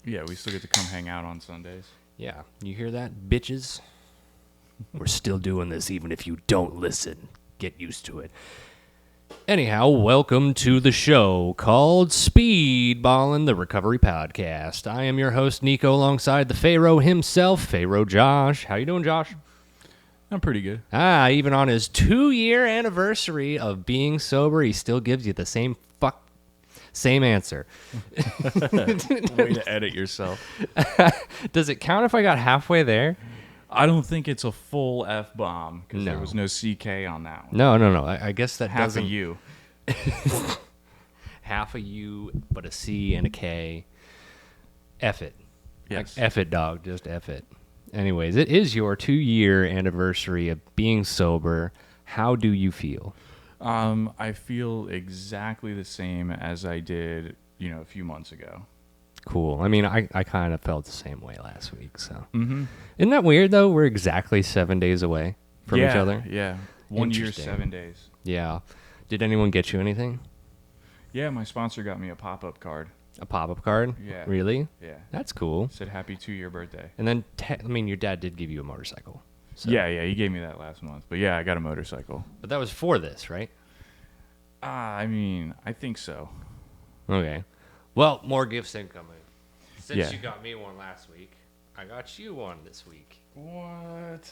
Yeah, we still get to come hang out on Sundays. Yeah, you hear that, bitches? We're still doing this even if you don't listen. Get used to it. Anyhow, welcome to the show called Speedballin, the Recovery Podcast. I am your host, Nico, alongside the Pharaoh himself, Pharaoh Josh. How you doing, Josh? I'm pretty good. Even on his 2-year anniversary of being sober, he still gives you the same answer. Way to edit yourself. Does it count if I got halfway there? I don't think it's a full F-bomb because No. there was no CK on that one. No. I guess that Half doesn't... a U. Half a U, but a C and a K. F it. Yes. Like, F it, dog. Just F it. Anyways, it is your 2-year anniversary of being sober. How do you feel? I feel exactly the same as I did, a few months ago. Cool. I mean, I kind of felt the same way last week. So, Mm-hmm. Isn't that weird, though? We're exactly 7 days away from each other. Yeah. 1 year, Interesting. 7 days. Yeah. Did anyone get you anything? Yeah, my sponsor got me a pop-up card. A pop-up card? Yeah. Really? Yeah. That's cool. Said happy 2-year birthday. And then, your dad did give you a motorcycle. So. Yeah, he gave me that last month. But yeah, I got a motorcycle. But that was for this, right? I think so. Okay. Well, more gifts incoming. Since Yeah. you got me one last week, I got you one this week. What?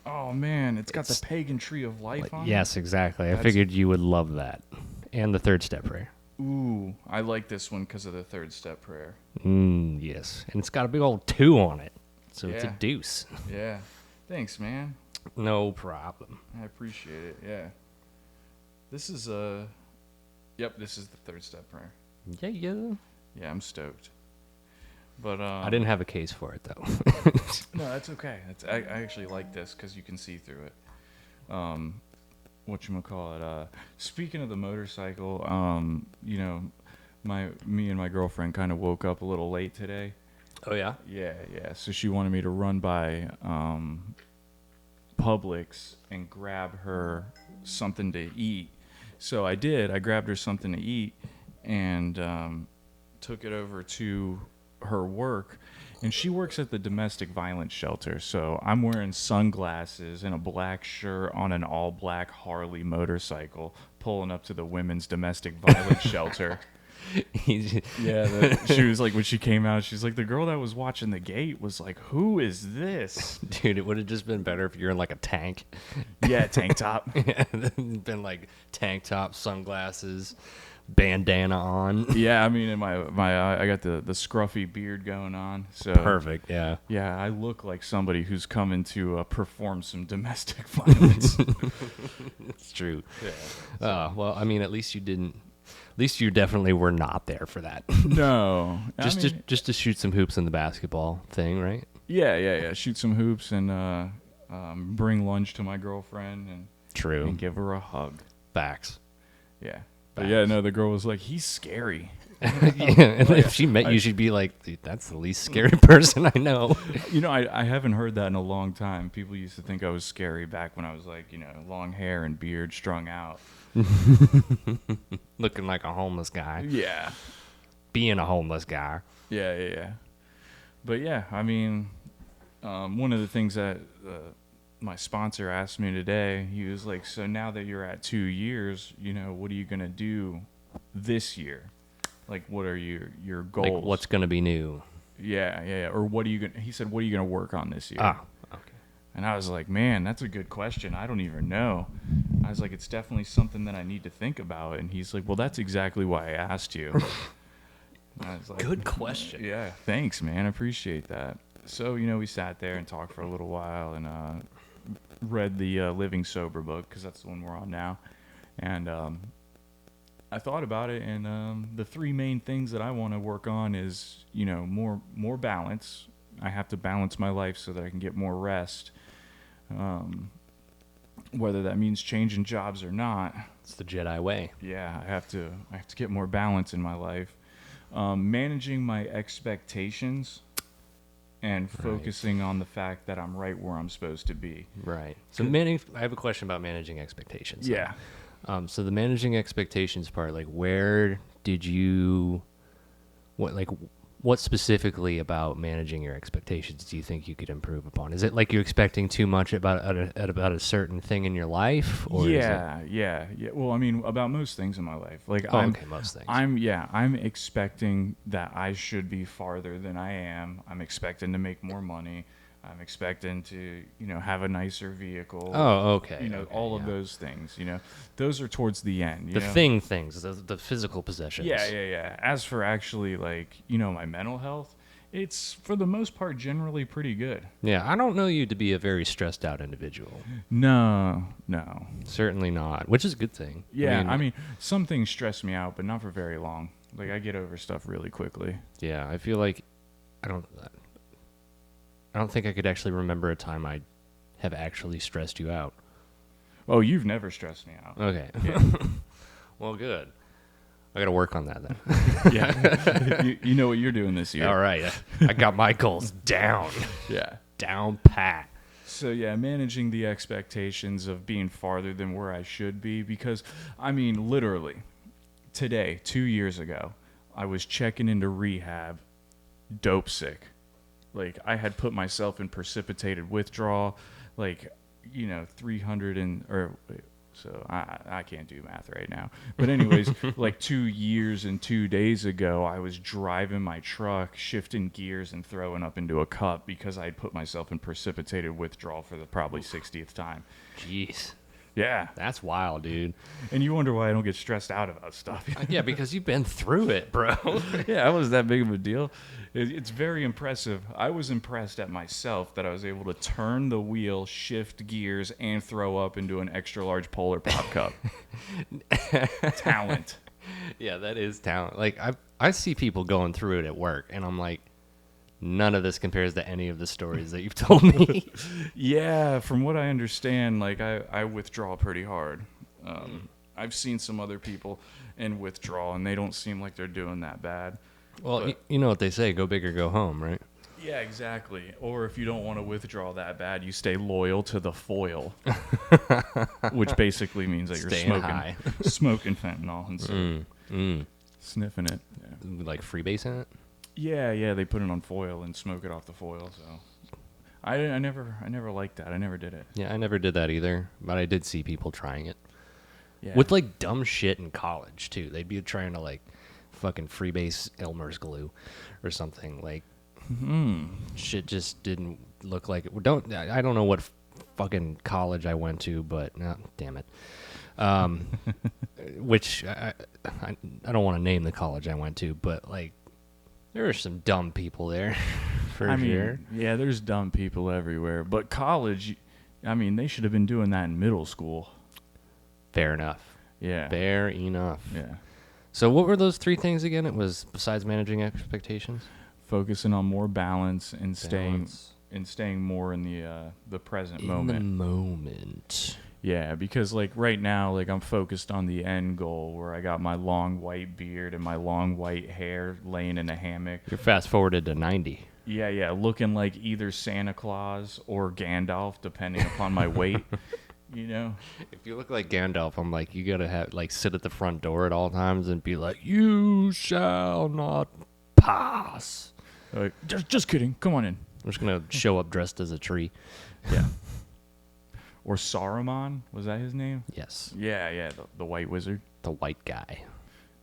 Oh, man, it's got the pagan tree of life on it? Yes, exactly. I That's- figured you would love that. And the third step prayer. Ooh, I like this one because of the third step prayer. Yes. And it's got a big old 2 on it. So it's a Yeah. deuce. Yeah. Thanks, man. No problem. I appreciate it. Yeah. This is this is the third step prayer. Yeah. Yeah, I'm stoked. But I didn't have a case for it, though. No, that's okay. I actually like this because you can see through it. Whatchamacallit, speaking of the motorcycle, me and my girlfriend kind of woke up a little late today. Oh, yeah? Yeah. So she wanted me to run by Publix and grab her something to eat. So I did. I grabbed her something to eat and took it over to her work. And she works at the domestic violence shelter. So I'm wearing sunglasses and a black shirt on an all-black Harley motorcycle pulling up to the women's domestic violence shelter. Yeah, she was like, when she came out, she's like, the girl that was watching the gate was like, who is this? Dude, it would have just been better if you're in like a tank. Yeah, tank top. Been like tank top, sunglasses, bandana on. Yeah, I mean, in my I got the scruffy beard going on. So Perfect, yeah. Yeah, I look like somebody who's coming to perform some domestic violence. It's true. Yeah. Well, I mean, at least you didn't. At least you definitely were not there for that. No, just to shoot some hoops in the basketball thing, right? Yeah. Shoot some hoops and bring lunch to my girlfriend and True. give her a hug. Facts. Yeah. But yeah, no, the girl was like, he's scary. Yeah, and if she met you, she'd be like, dude, that's the least scary person I know. I haven't heard that in a long time. People used to think I was scary back when I was like, long hair and beard strung out. Looking like a homeless guy. Yeah. Being a homeless guy. Yeah. But yeah, I mean, one of the things that my sponsor asked me today, he was like, so now that you're at 2 years, what are you going to do this year? Like, what are your goals? Like, what's going to be new? Yeah. Or what are you going to, he said, what are you going to work on this year? Okay. And I was like, man, that's a good question. I don't even know. I was like, it's definitely something that I need to think about. And he's like, well, that's exactly why I asked you. I was like, Good question. Yeah, thanks, man. I appreciate that. So, we sat there and talked for a little while and read the Living Sober book because that's the one we're on now. And I thought about it, and the 3 main things that I want to work on is, more balance. I have to balance my life so that I can get more rest. Whether that means changing jobs or not. It's the Jedi way. Yeah, I have to get more balance in my life. Managing my expectations and focusing on the fact that I'm right where I'm supposed to be. Right. So I have a question about managing expectations. Yeah. So the managing expectations part, like, where did you, what specifically about managing your expectations do you think you could improve upon? Is it like you're expecting too much at about a certain thing in your life, or is it? Yeah. Well, I mean, about most things in my life. Like Oh, okay, most things. I'm expecting that I should be farther than I am. I'm expecting to make more money. I'm expecting to, have a nicer vehicle. Oh, okay. You know, okay, all of yeah. those things, those are towards the end, The things, the physical possessions. Yeah. As for actually, like, my mental health, it's for the most part generally pretty good. Yeah, I don't know you to be a very stressed out individual. No. Certainly not, which is a good thing. Yeah, I mean, some things stress me out, but not for very long. Like, I get over stuff really quickly. yeah, I feel like I don't think I could actually remember a time I have actually stressed you out. Oh, you've never stressed me out. Okay. Yeah. Well, good. I got to work on that then. Yeah. you know what you're doing this year. All right. I got my goals down. Yeah. Down pat. So, yeah, managing the expectations of being farther than where I should be, because, I mean, literally, today, 2 years ago, I was checking into rehab, dope sick. Like, I had put myself in precipitated withdrawal, like, 300 so I can't do math right now. But anyways, like 2 years and 2 days ago, I was driving my truck, shifting gears and throwing up into a cup because I'd put myself in precipitated withdrawal for the probably 60th time. Jeez. Yeah. That's wild, dude. And you wonder why I don't get stressed out about stuff. Yeah, because you've been through it, bro. Yeah, it was that big of a deal. It's very impressive. I was impressed at myself that I was able to turn the wheel, shift gears, and throw up into an extra large Polar Pop cup. Talent. Yeah, that is talent. Like, I see people going through it at work, and I'm like, none of this compares to any of the stories that you've told me. Yeah, from what I understand, like, I withdraw pretty hard. I've seen some other people in withdrawal, and they don't seem like they're doing that bad. Well, you know what they say, go big or go home, right? Yeah, exactly. Or if you don't want to withdraw that bad, you stay loyal to the foil, which basically means that you're Staying smoking, high. smoking fentanyl and so sniffing it. Yeah. Like freebase in it? Yeah, they put it on foil and smoke it off the foil. So I never liked that. I never did it. Yeah, I never did that either, but I did see people trying it. Yeah. With like dumb shit in college too. They'd be trying to like fucking freebase Elmer's glue or something. Like shit just didn't look like it. I don't know what fucking college I went to, but damn it. Which I don't want to name the college I went to, but like there were some dumb people there for sure. Yeah, there's dumb people everywhere. But college, I mean, they should have been doing that in middle school. Fair enough. Yeah. Fair enough. Yeah. So what were those three things again? It was besides managing expectations? Focusing on more balance and Balance. staying more in the present In moment. the moment. Yeah, because like right now, like I'm focused on the end goal where I got my long white beard and my long white hair laying in a hammock. You're fast forwarded to 90. Yeah, looking like either Santa Claus or Gandalf, depending upon my weight. If you look like Gandalf, I'm like, you gotta have like sit at the front door at all times and be like, "You shall not pass." Like, just kidding. Come on in. I'm just gonna show up dressed as a tree. Yeah. Or Saruman, was that his name? Yes, Yeah, the white wizard. the white guy.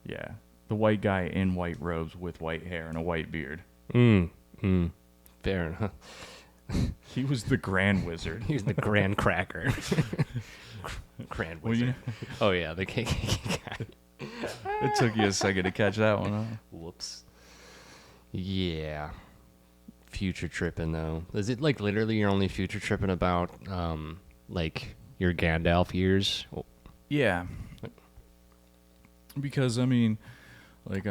Yeah, the white guy in white robes with white hair and a white beard. Fair enough. He was the Grand Wizard. He's the Grand Cracker. Grand Well, Wizard. Oh yeah, the KKK guy. It took you a second to catch that one, huh? Whoops. Yeah. Future tripping though. Is it like literally you're only future tripping about like your Gandalf years? Yeah. Because I mean, like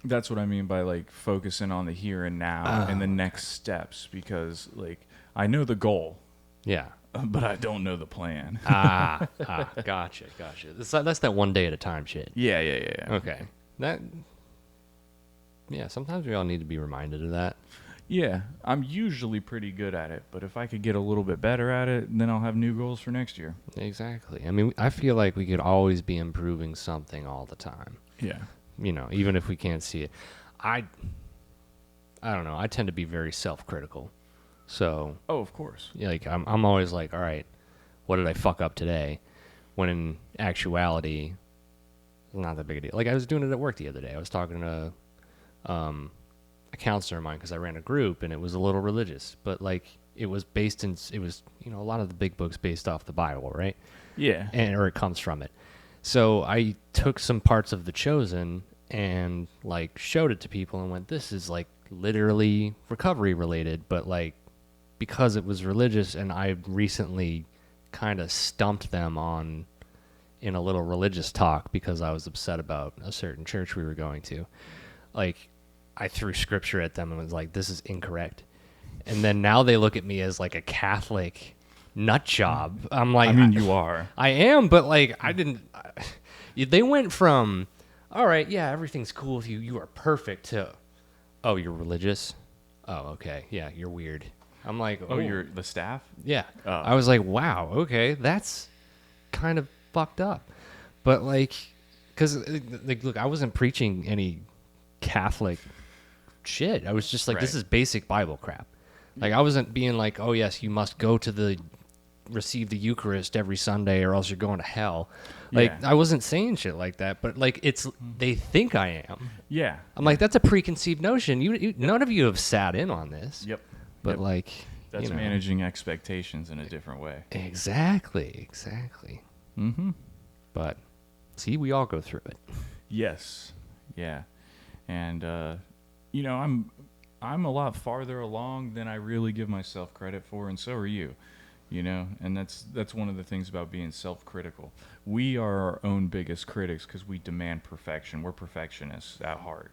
that's what I mean by like focusing on the here and now and the next steps, because like I know the goal, Yeah. but I don't know the plan. Gotcha. That's that one day at a time shit. Yeah. Okay. Yeah, sometimes we all need to be reminded of that. Yeah, I'm usually pretty good at it, but if I could get a little bit better at it, then I'll have new goals for next year. Exactly. I mean, I feel like we could always be improving something all the time. Yeah. Even if we can't see it. I don't know. I tend to be very self-critical. So, Oh, of course. like, I'm always like, all right, what did I fuck up today? When in actuality, not that big a deal. Like, I was doing it at work the other day. I was talking to a counselor of mine because I ran a group, and it was a little religious, but like, it was a lot of the big books based off the Bible, right? Yeah. Or it comes from it. So I took some parts of The Chosen and like showed it to people and went, this is like literally recovery related, but like because it was religious and I recently kind of stumped them on in a little religious talk because I was upset about a certain church we were going to. Like, I threw scripture at them and was like, this is incorrect. And then now they look at me as like a Catholic nut job. I'm like, I mean, you are. I am, but like, they went from, all right, yeah, everything's cool with you. You are perfect to, oh, you're religious? Oh, okay. Yeah, you're weird. I'm like, Oh, you're the staff? yeah. Oh. I was like, wow, okay, that's kind of fucked up. But like, because like, look, I wasn't preaching any Catholic shit. I was just like, this Right. is basic Bible crap. Like, I wasn't being like, oh yes, you must go to receive the Eucharist every Sunday or else you're going to hell. Like, Yeah. I wasn't saying shit like that, but like, they think I am. Yeah. I'm like, that's a preconceived notion. None of you have sat in on this. Yep. But Yep. like, That's managing expectations in a different way. Exactly. Mm-hmm. But see, we all go through it. Yes. Yeah. And I'm a lot farther along than I really give myself credit for, and so are you. And that's one of the things about being self-critical. We are our own biggest critics because we demand perfection. We're perfectionists at heart.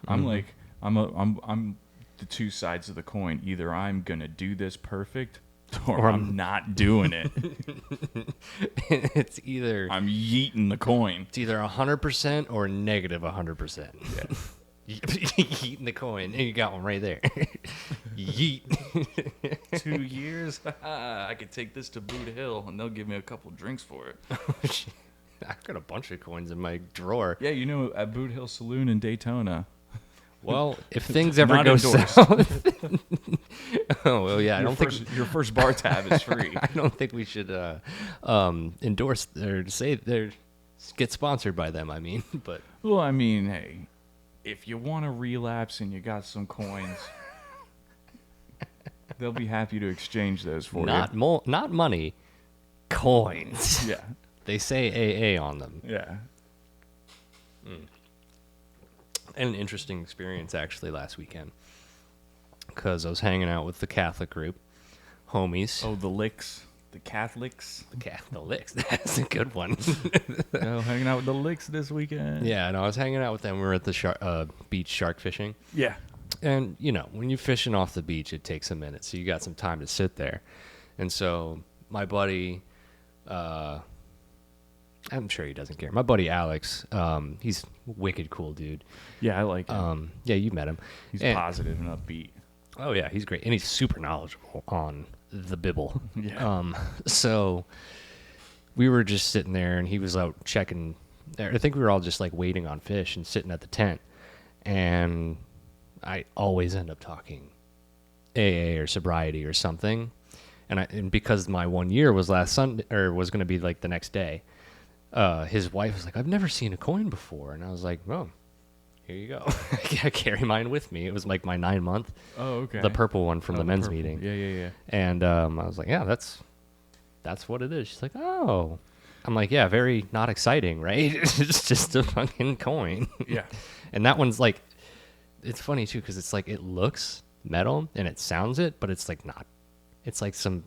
I'm like I'm the two sides of the coin. Either I'm gonna do this perfect, or I'm not doing it. It's either I'm yeeting the coin. It's either 100% or negative 100%. Yeah. Yeeting the coin. And you got one right there. Yeet. 2 years, I could take this to Boot Hill, and they'll give me a couple drinks for it. I've got a bunch of coins in my drawer. Yeah, at Boot Hill Saloon in Daytona. Well, if things ever Not go endorsed. south. Oh, well, yeah. Your first bar tab is free. I don't think we should endorse or say they're get sponsored by them. I mean, but Well, I mean, hey, if you want to relapse and you got some coins, they'll be happy to exchange those for not money, coins. you. Yeah, They say AA on them. yeah. And an interesting experience actually last weekend because I was hanging out with the Catholic group, homies. Oh, the licks, the Catholics. The Catholics. That's a good one. Hanging out with the licks this weekend. Yeah, and I was hanging out with them. We were at the beach shark fishing. Yeah. And, when you're fishing off the beach, it takes a minute. So you got some time to sit there. And so my buddy, I'm sure he doesn't care. My buddy Alex, he's wicked cool dude. Yeah, I like him. Yeah, you met him. He's And- positive and upbeat. Oh, yeah, he's great. And he's super knowledgeable on the Bible. Yeah. So we were just sitting there, and he was out checking. I think we were all just like waiting on fish and sitting at the tent. And I always end up talking AA or sobriety or something. And because my 1 year was last Sunday, or was going to be like the next day, his wife was like, I've never seen a coin before. And I was like, well, here you go. I carry mine with me. It was like my 9-month, Oh, okay. the purple one from the men's purple. meeting. Yeah. And I was like, yeah, that's what it is. She's like, oh. I'm like, yeah, very not exciting, right? It's just a fucking coin. Yeah. And that one's like, it's funny too, because it's like, it looks metal and it sounds it, but it's like not. It's like some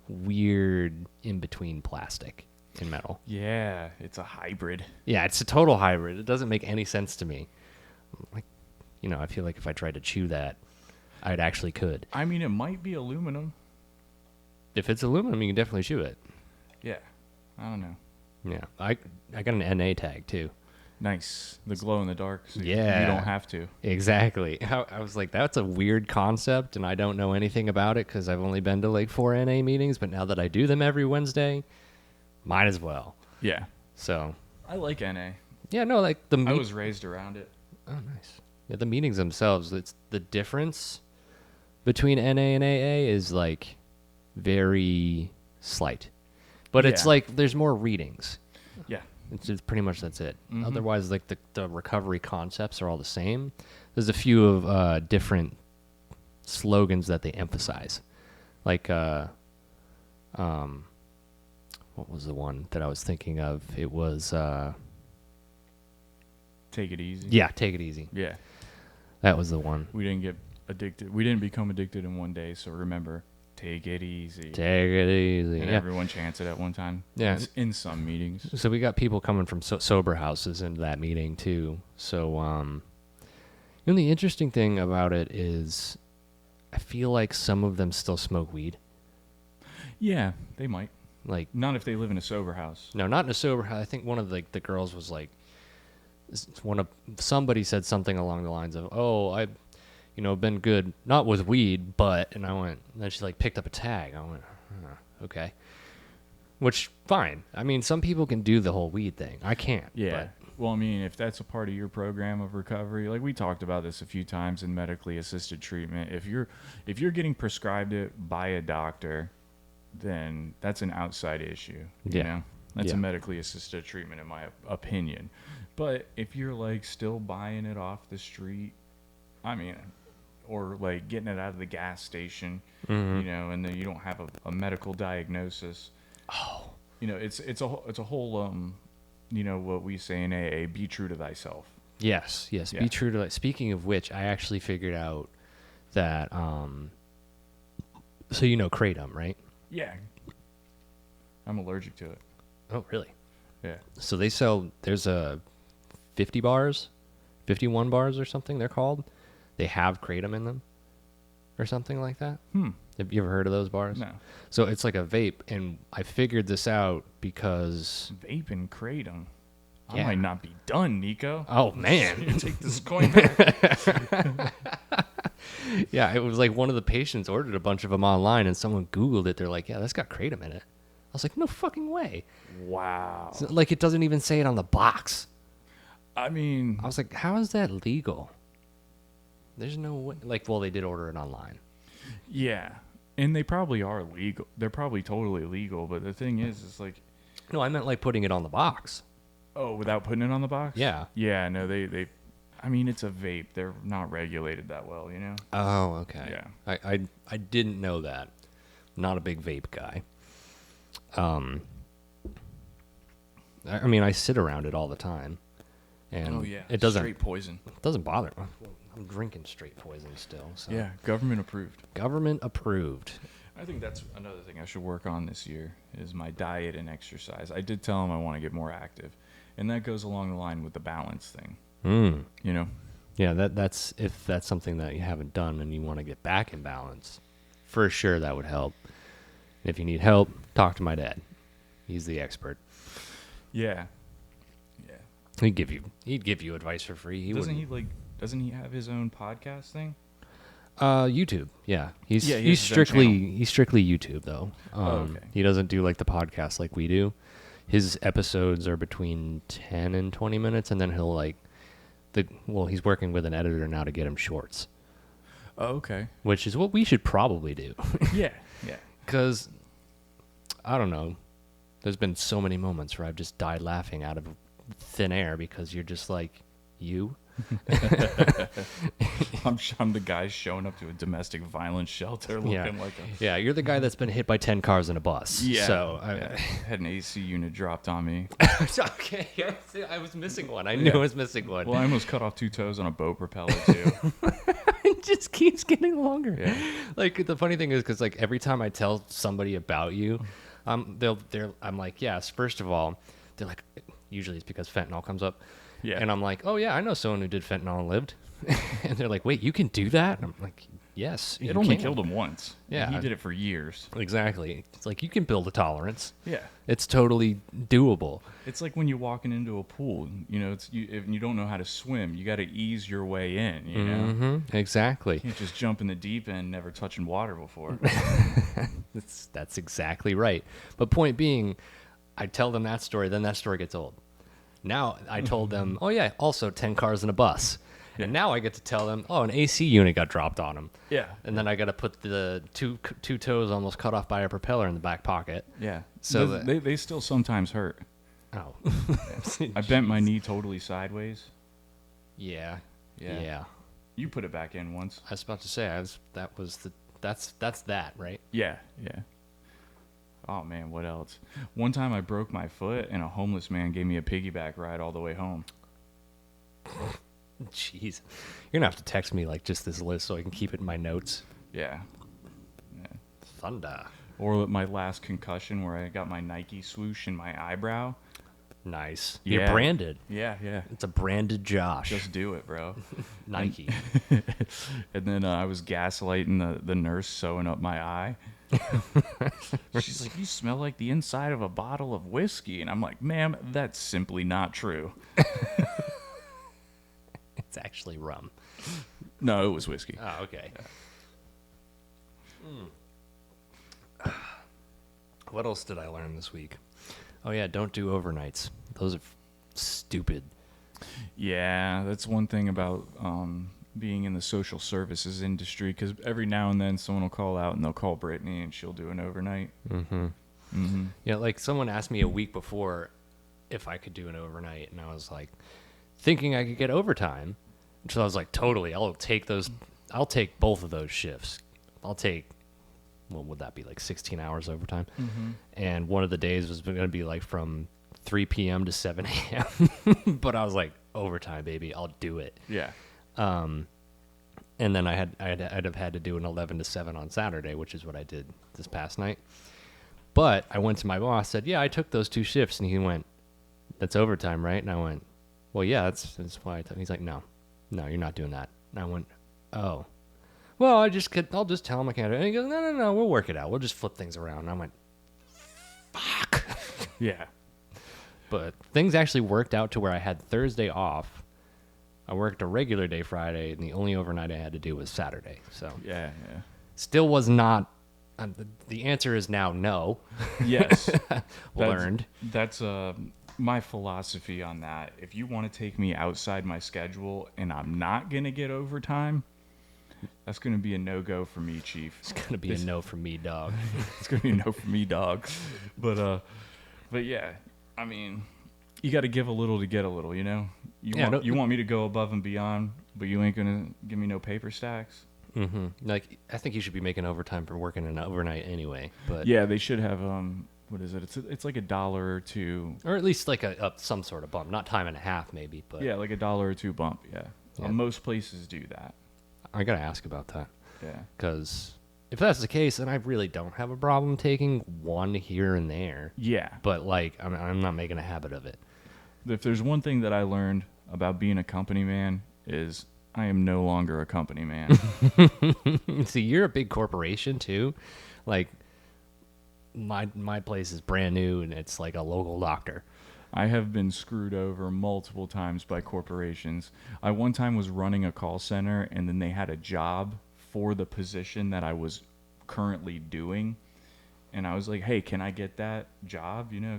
weird in-between plastic and metal. Yeah, it's a hybrid. Yeah, it's a total hybrid. It doesn't make any sense to me. Like, I feel like if I tried to chew that, I'd actually could. I mean, it might be aluminum. If it's aluminum, you can definitely chew it. Yeah. I don't know. Yeah, I got an NA tag too. Nice. The glow in the dark. So Yeah. You don't have to. Exactly. I was like, that's a weird concept, and I don't know anything about it because I've only been to like 4 NA meetings, but now that I do them every Wednesday, might as well. Yeah. So, I like NA. yeah, no, like I was raised around it. Oh, nice. Yeah, the meetings themselves, it's the difference between NA and AA is like very slight. But it's Yeah. like there's more readings. Yeah. It's just pretty much that's it. Mhm. Otherwise, like the recovery concepts are all the same. There's a few of different slogans that they emphasize. Like what was the one that I was thinking of? It was Take it easy. yeah, take it easy. Yeah. That was the one. We didn't get addicted. We didn't become addicted in one day. So remember, take it easy. Take it easy. And Yeah. everyone chants it at one time. Yeah. In some meetings. So we got people coming from sober houses into that meeting too. So the interesting thing about it is I feel like some of them still smoke weed. Yeah, they might. Like, Not if they live in a sober house. no, not in a sober house. I think one of the girls was like, somebody said something along the lines of, "Oh, I, been good, not with weed, but," and I went, and then she like picked up a tag. I went, okay, which fine. I mean, some people can do the whole weed thing. I can't. Yeah. Well, I mean, if that's a part of your program of recovery, like we talked about this a few times in medically assisted treatment, if you're getting prescribed it by a doctor, then that's an outside issue. Yeah. That's Yeah. a medically assisted treatment in my opinion. But if you're like still buying it off the street, I mean, or like getting it out of the gas station, Mhm. and then you don't have a medical diagnosis. Oh, It's a whole what we say in AA, be true to thyself. yes. Yeah. Be true to that. Speaking of which, I actually figured out that so kratom, right? Yeah. I'm allergic to it. Oh, really? Yeah. So there's a 51 bars or something they're called. They have kratom in them or something like that. Have you ever heard of those bars? No. So it's like a vape, and I figured this out because Vape and kratom. I Yeah. might not be done, Nico. oh man, Take this coin back. yeah, it was like one of the patients ordered a bunch of them online, and someone Googled it. They're like, "Yeah, that's got kratom in it." I was like, "No fucking way!" Wow. So, like, it doesn't even say it on the box. I mean, I was like, "How is that legal?" There's no way. Like, well, they did order it online. yeah. And they probably are legal. They're probably totally legal. But the thing is like, No, I meant like putting it on the box. oh, without putting it on the box? Yeah. Yeah, no, I mean, it's a vape. They're not regulated that well, Oh, okay. Yeah. I didn't know that. Not a big vape guy. I mean, I sit around it all the time, and Oh, yeah. it doesn't Straight poison. bother me. I'm drinking straight poison still. So. Yeah, government approved. Government approved. I think that's another thing I should work on this year is my diet and exercise. I did tell him I want to get more active, and that goes along the line with the balance thing. Yeah, that's if that's something that you haven't done and you want to get back in balance, for sure that would help. If you need help, talk to my dad. He's the expert. Yeah. Yeah. He'd give you advice for free. Doesn't he have his own podcast thing? YouTube. Yeah. He's Yeah, he he's has his own strictly YouTube though. Okay. He doesn't do like the podcast like we do. His episodes are between 10 and 20 minutes, and then he'll he's working with an editor now to get him shorts, Oh, okay. which is what we should probably do. Yeah. Yeah. Because, I don't know, there's been so many moments where I've just died laughing out of thin air because you're just like, you? I'm the guy showing up to a domestic violence shelter looking Yeah. like a... Yeah, you're the guy that's been hit by 10 cars in a bus. Yeah. So, yeah. Had an AC unit dropped on me. okay, I was missing one. I knew I was missing one. Well, I almost cut off 2 toes on a boat propeller, too. It just keeps getting longer. Yeah. Like, the funny thing is, because, like, every time I tell somebody about you, I'm like, yes, first of all, they're like, usually it's because fentanyl comes up. Yeah. And I'm like, oh, yeah, I know someone who did fentanyl and lived. And they're like, wait, you can do that? And I'm like, yes. It you only can." killed him once. Yeah. He did it for years. Exactly. It's like, you can build a tolerance. Yeah. It's totally doable. It's like when you're walking into a pool, if you don't know how to swim, you got to ease your way in, Mm-hmm. Exactly. You can't just jump in the deep end, never touching water before. That's exactly right. But point being, I tell them that story, then that story gets old. Now I told them, oh yeah, also 10 cars in a bus. And now I get to tell them, oh, an AC unit got dropped on them. Yeah. And then I got to put the two toes almost cut off by a propeller in the back pocket. Yeah. So they still sometimes hurt. Oh. I bent my knee totally sideways. Yeah. Yeah. Yeah. You put it back in once. I was about to say that's that, right? Yeah. Yeah. Oh man, what else? One time I broke my foot and a homeless man gave me a piggyback ride all the way home. Jeez. You're gonna have to text me like just this list so I can keep it in my notes. Yeah. Thunder. Or my last concussion where I got my Nike swoosh in my eyebrow. Nice. Yeah. You're branded. Yeah, yeah. It's a branded Josh. Just do it, bro. Nike. And then I was gaslighting the nurse sewing up my eye. She's like, you smell like the inside of a bottle of whiskey. And I'm like, ma'am, that's simply not true. It's actually rum. No, it was whiskey. Oh, okay. Yeah. What else did I learn this week? Oh, yeah, don't do overnights. Those are stupid. Yeah, that's one thing about being in the social services industry, because every now and then someone will call out and they'll call Brittany and she'll do an overnight. Mm-hmm. Mm-hmm. Yeah, like someone asked me a week before if I could do an overnight, and I was like, thinking I could get overtime. So I was like, totally, I'll take both of those shifts. I'll take, what would that be, like 16 hours overtime? Mm-hmm. And one of the days was going to be like from 3 p.m. to 7 a.m. But I was like, overtime, baby, I'll do it. Yeah. And then I'd have had to do an 11 to 7 on Saturday, which is what I did this past night. But I went to my boss, said, yeah, I took those 2 shifts. And he went, that's overtime, right? And I went, well, yeah, that's why I took. He's like, no, you're not doing that. And I went, oh, well, I'll just tell him I can't do it. And he goes, no, we'll work it out. We'll just flip things around. And I went, fuck. Yeah. But things actually worked out to where I had Thursday off. I worked a regular day Friday, and the only overnight I had to do was Saturday. So Yeah. still was not. The answer is now no. Yes. Learned. That's my philosophy on that. If you want to take me outside my schedule and I'm not going to get overtime, that's going to be a no-go for me, Chief. It's going to be a no from me, dog. It's going to be a no for me, dog. But yeah, I mean, you got to give a little to get a little, you know? You want me to go above and beyond, but you ain't going to give me no paper stacks? Mm-hmm. Like, I think you should be making overtime for working an overnight anyway. But yeah, they should have, what is it? It's like $1 or $2. Or at least like some sort of bump. Not time and a half, maybe. But Yeah, like $1 or $2 bump, yeah. Yeah. Most places do that. I got to ask about that. Yeah. Because if that's the case, then I really don't have a problem taking one here and there. Yeah. But, like, I'm not making a habit of it. If there's one thing that I learned about being a company man is I am no longer a company man. See, you're a big corporation, too. Like, my place is brand new, and it's like a local doctor. I have been screwed over multiple times by corporations. I one time was running a call center, and then they had a job for the position that I was currently doing. And I was like, hey, can I get that job? You know,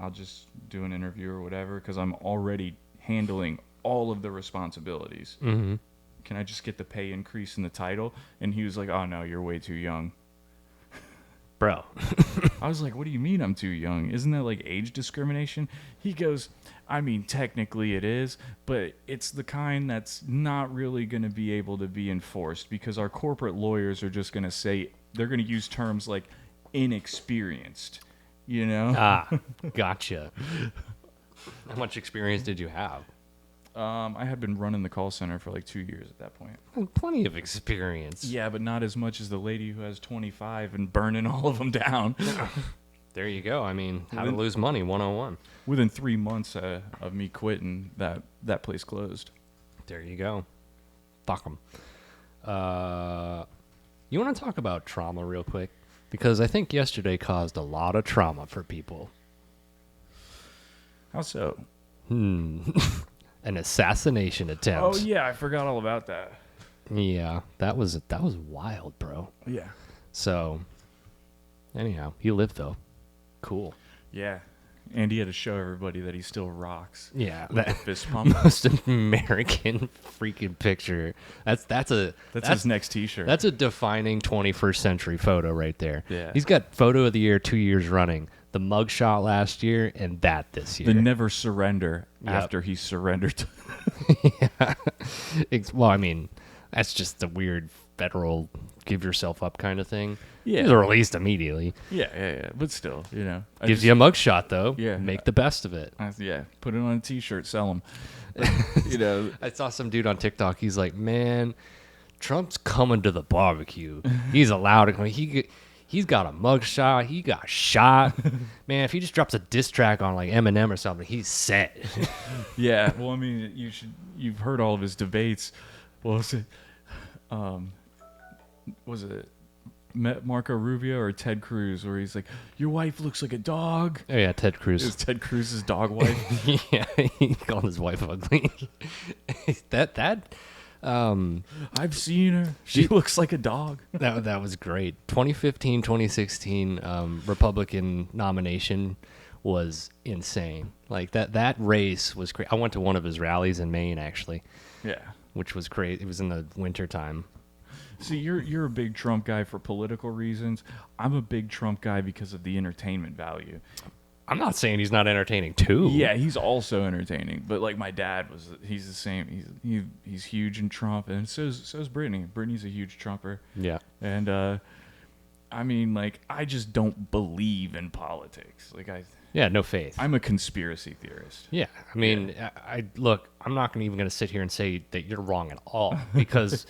I'll just do an interview or whatever, because I'm already handling all of the responsibilities. Mm-hmm. Can I just get the pay increase in the title? And he was like, oh, no, you're way too young. Bro. I was like, what do you mean I'm too young? Isn't that like age discrimination? He goes, I mean, technically it is, but it's the kind that's not really going to be able to be enforced because our corporate lawyers are just going to say, they're going to use terms like inexperienced, you know? Ah, gotcha. How much experience did you have? I had been running the call center for like 2 years at that point. Plenty of experience. Yeah, but not as much as the lady who has 25 and burning all of them down. There you go. I mean, how to lose money 101. Within 3 months of me quitting, that place closed. There you go. Fuck them. You want to talk about trauma real quick? Because I think yesterday caused a lot of trauma for people. How so? An assassination attempt. Oh yeah, I forgot all about that. Yeah, that was wild, bro. Yeah. So, anyhow, he lived though. Cool. Yeah. And he had to show everybody that he still rocks. Yeah, With the fist pump. most American freaking picture. That's His next T-shirt. That's a defining 21st century photo right there. Yeah. He's got photo of the year 2 years running. The mugshot last year and that this year. the never surrender Yep. after he surrendered. Well, I mean, that's just the weird federal give yourself up kind of thing. Yeah. He was released immediately. yeah. But still, I Gives just- you a mugshot though. Yeah. Make the best of it. yeah, put it on a T-shirt, sell them. I saw some dude on TikTok. He's like, man, Trump's coming to the barbecue. He's allowed to come. He's got a mugshot. He got shot. Man, if he just drops a diss track on like Eminem or something, he's set. Yeah. Well, I mean, you've heard all of his debates. What was it? Was it Marco Rubio or Ted Cruz, where he's like, "Your wife looks like a dog." Oh yeah, Ted Is Cruz. Ted Cruz's dog wife? Yeah, he called his wife ugly. I've seen her. She looks like a dog. That was great. 2015, 2016 Republican nomination was insane. Like that race was great. I went to one of his rallies in Maine actually, Yeah. which was great. It was in the winter time. See, you're a big Trump guy for political reasons. I'm a big Trump guy because of the entertainment value. I'm not saying he's not entertaining too. Yeah, he's also entertaining, but like my dad he's the same. He's huge in Trump, and so's Brittany. Brittany's a huge Trumper. Yeah. And I mean, like, I just don't believe in politics. Like Yeah, no faith. I'm a conspiracy theorist. Yeah, I mean, I look. I'm not even going to sit here and say that you're wrong at all because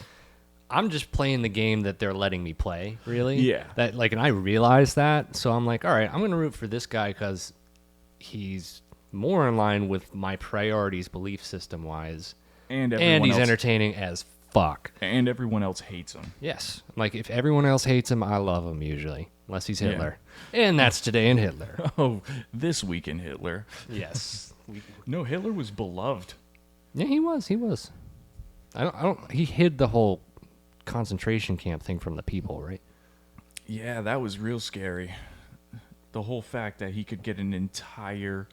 I'm just playing the game that they're letting me play. Really, Yeah. That like, and I realize that, so I'm like, all right, I'm going to root for this guy because he's more in line with my priorities, belief system wise, And and he's else, entertaining as fuck. and everyone else hates him. Yes, like if everyone else hates him, I love him usually, unless he's Hitler, and that's today in Hitler. Oh, this week in Hitler. Yes. No, Hitler was beloved. Yeah, he was. He was. I don't. He hid the whole concentration camp thing from the people, right? Yeah, that was real scary. The whole fact that he could get an entire,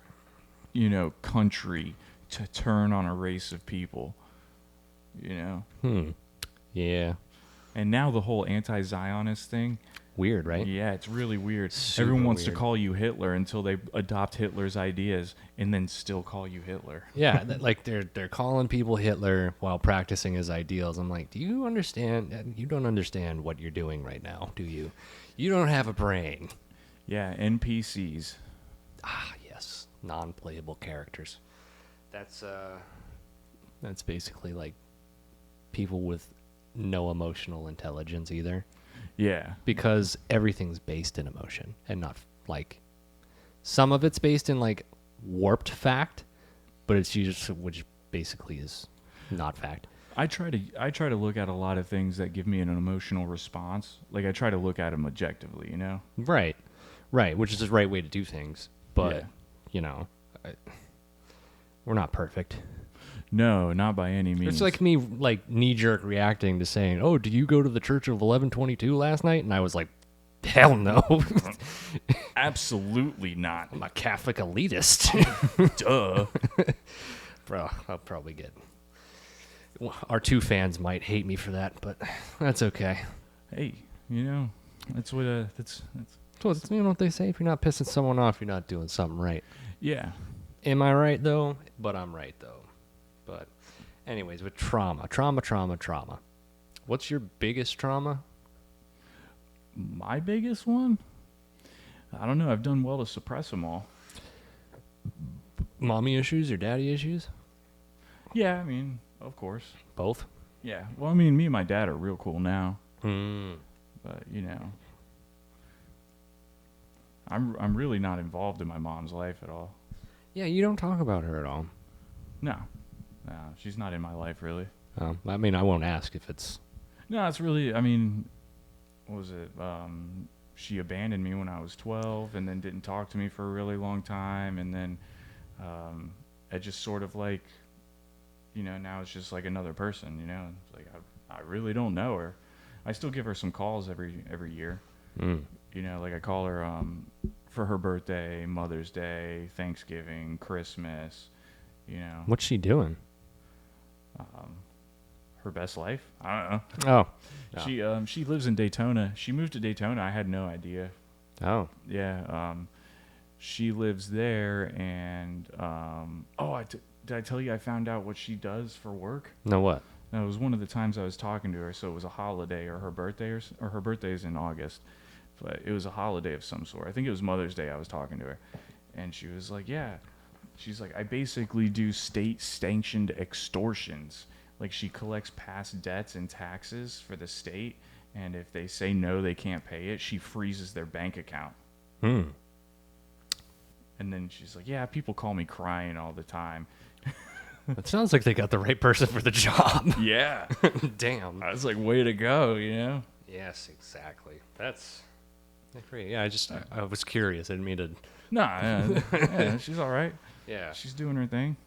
country to turn on a race of people, Yeah. And now the whole anti-Zionist thing. Weird, right? Yeah, it's really weird. Super Everyone wants to weird. call you Hitler until they adopt Hitler's ideas and then still call you Hitler. Yeah, like they're calling people Hitler while practicing his ideals. I'm like, do you understand? You don't understand what you're doing right now, do you? You don't have a brain. Yeah, NPCs. Ah, yes, non-playable characters. That's basically like people with no emotional intelligence either. Yeah. Because everything's based in emotion and not like some of it's based in like warped fact, but it's just which basically is not fact. I try to look at a lot of things that give me an emotional response. Like I try to look at them objectively, Right, which is the right way to do things. But Yeah. We're not perfect. No, not by any means. It's like me like knee jerk reacting to saying, "Oh, did you go to the Church of 1122 last night?" And I was like, "Hell no." Absolutely not. I'm a Catholic elitist. Duh. Bro, I'll probably get. Our two fans might hate me for that, but that's okay. Hey, that's what that's So you know what they say: if you're not pissing someone off, you're not doing something right. yeah. Am I right though? But I'm right though. But, anyways, with trauma. What's your biggest trauma? My biggest one? I don't know. I've done well to suppress them all. Mommy issues or daddy issues? Yeah, I mean, of course. Both. Yeah. Well, I mean, me and my dad are real cool now, Mm. but I'm really not involved in my mom's life at all. Yeah, you don't talk about her at all. No, she's not in my life really. I mean, I won't ask if it's. No, it's really. I mean, what was it? She abandoned me when I was 12, and then didn't talk to me for a really long time, and then I just sort of like, now it's just like another person. It's like I really don't know her. I still give her some calls every year. Mm. Like I call her for her birthday, Mother's Day, Thanksgiving, Christmas. You know, What's she doing? her best life. I don't know. Oh. She lives in Daytona. She moved to Daytona. I had no idea. Oh. Yeah. She lives there, and did I tell you I found out what she does for work? No, what? No, it was one of the times I was talking to her, so it was a holiday or her birthday, or her birthday's in August, but it was a holiday of some sort. I think it was Mother's Day. I was talking to her, and she was like, "Yeah," she's like, "I basically do state-sanctioned extortions. Like, she collects past debts and taxes for the state, and if they say no, they can't pay it, she freezes their bank account." And then she's like, "Yeah, people call me crying all the time." It sounds like they got the right person for the job. Yeah. Damn. I was like, way to go, you know? Yes, exactly. That's great. Yeah, I was curious. I didn't mean to. Nah, yeah, she's all right. Yeah. She's doing her thing.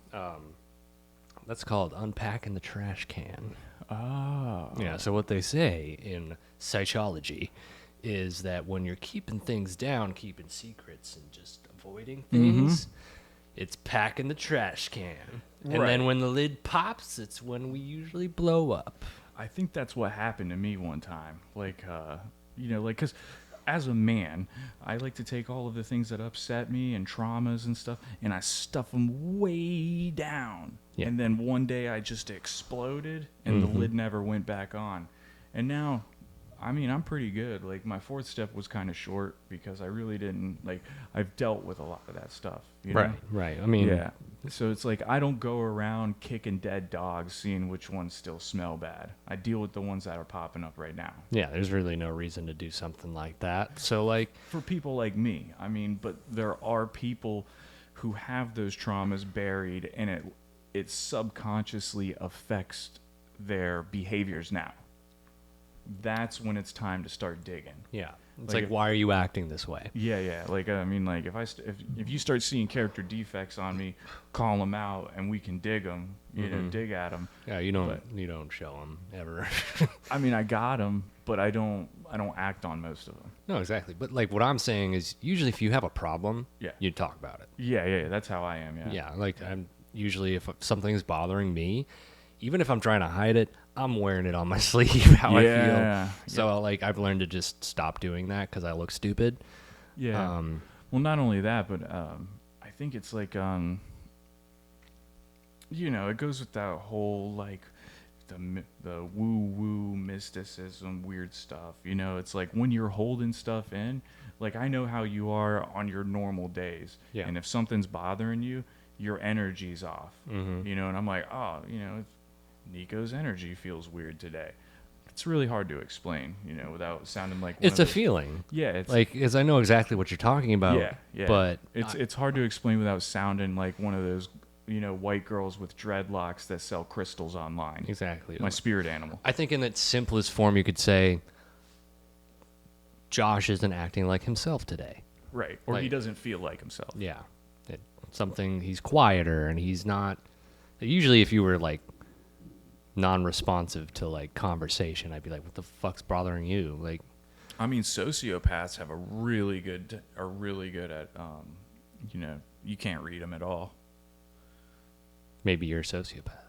That's called unpacking the trash can. Oh. Yeah, so what they say in psychology is that when you're keeping things down, keeping secrets, and just avoiding things, it's packing the trash can. And Right. then when the lid pops, it's when we usually blow up. I think that's what happened to me one time. Like, because as a man, I like to take all of the things that upset me and traumas and stuff, and I stuff them way down. Yeah. And then one day I just exploded, and the lid never went back on. And now, I mean, I'm pretty good. Like, my fourth step was kind of short because I really didn't, like, I've dealt with a lot of that stuff. You know? Right. I mean, Yeah. So it's like I don't go around kicking dead dogs, seeing which ones still smell bad. I deal with the ones that are popping up right now. yeah, there's really no reason to do something like that. So, like, For people like me, I mean, but there are people who have those traumas buried, and it subconsciously affects their behaviors now. That's when it's time to start digging. yeah. It's Like like, if- why are you acting this way? Yeah. Like, I mean, like, if you start seeing character defects on me, call them out, and we can dig them. You know, dig at them. Yeah, you don't show them ever. I mean, I got them, but I don't act on most of them. No, exactly. But like what I'm saying is, usually if you have a problem, Yeah. you talk about it. Yeah. That's how I am. Yeah. Yeah, like I'm usually if something's bothering me, even if I'm trying to hide it, I'm wearing it on my sleeve how I Yeah. feel. So like I've learned to just stop doing that because I look stupid. Yeah. Well, not only that, but I think it's like it goes with that whole like the woo woo mysticism weird stuff. You know, it's like when you're holding stuff in, like I know how you are on your normal days. Yeah. And if something's bothering you, your energy's off. You know, and I'm like, oh, Nico's energy feels weird today. It's really hard to explain, without sounding like It's a feeling. Yeah, it's Like, because I know exactly what you're talking about. yeah. But It's hard to explain without sounding like one of those, white girls with dreadlocks that sell crystals online. exactly. My spirit animal. I think in its simplest form, you could say Josh isn't acting like himself today. Right. Or he Like- doesn't feel like himself. Yeah. He's quieter and he's not. Usually, if you were like non-responsive to like conversation, I'd be like, what the fuck's bothering you? Like, I mean, sociopaths are really good at, you can't read them at all. maybe you're a sociopath.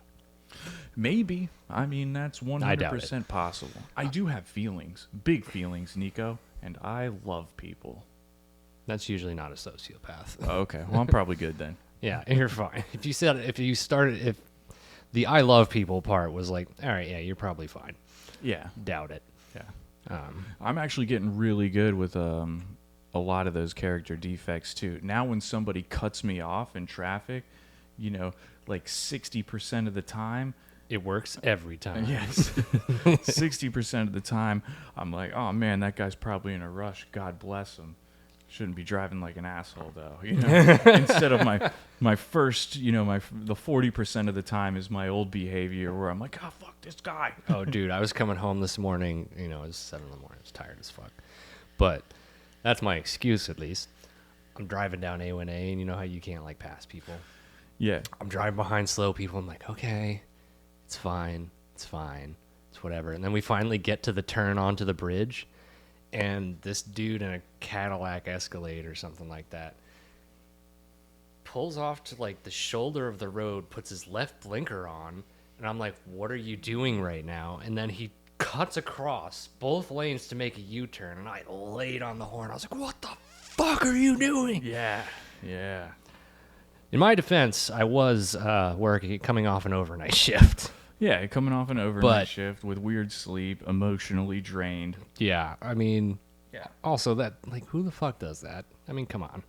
Maybe. I mean, that's I doubt 100% possible. I do have feelings. Big feelings, Nico. And I love people. That's usually not a sociopath. Okay. Well, I'm probably good then. Yeah, you're fine. If the I love people part was like, all right, yeah, you're probably fine. Yeah. Doubt it. Yeah. I'm actually getting really good with a lot of those character defects too. Now when somebody cuts me off in traffic, like 60% of the time, It works every time. yes, 60% of the time, I'm like, oh man, that guy's probably in a rush. God bless him. Shouldn't be driving like an asshole though, Instead of my first, the 40% of the time is my old behavior where I'm like, oh fuck this guy. Oh, dude, I was coming home this morning. It was 7 in the morning. I was tired as fuck. But that's my excuse, at least. I'm driving down A1A, and you know how you can't, like, pass people? Yeah. I'm driving behind slow people. I'm like, okay, it's fine. It's whatever. And then we finally get to the turn onto the bridge, and this dude in a Cadillac Escalade or something like that pulls off to like the shoulder of the road, puts his left blinker on, and I'm like, what are you doing right now? And then he cuts across both lanes to make a U-turn, and I laid on the horn. I was like, what the fuck are you doing? Yeah. Yeah. In my defense, I was coming off an overnight shift. Yeah, coming off an overnight But- shift with weird sleep, emotionally drained. Yeah, I mean, Yeah. also that, like, who the fuck does that? I mean, come on.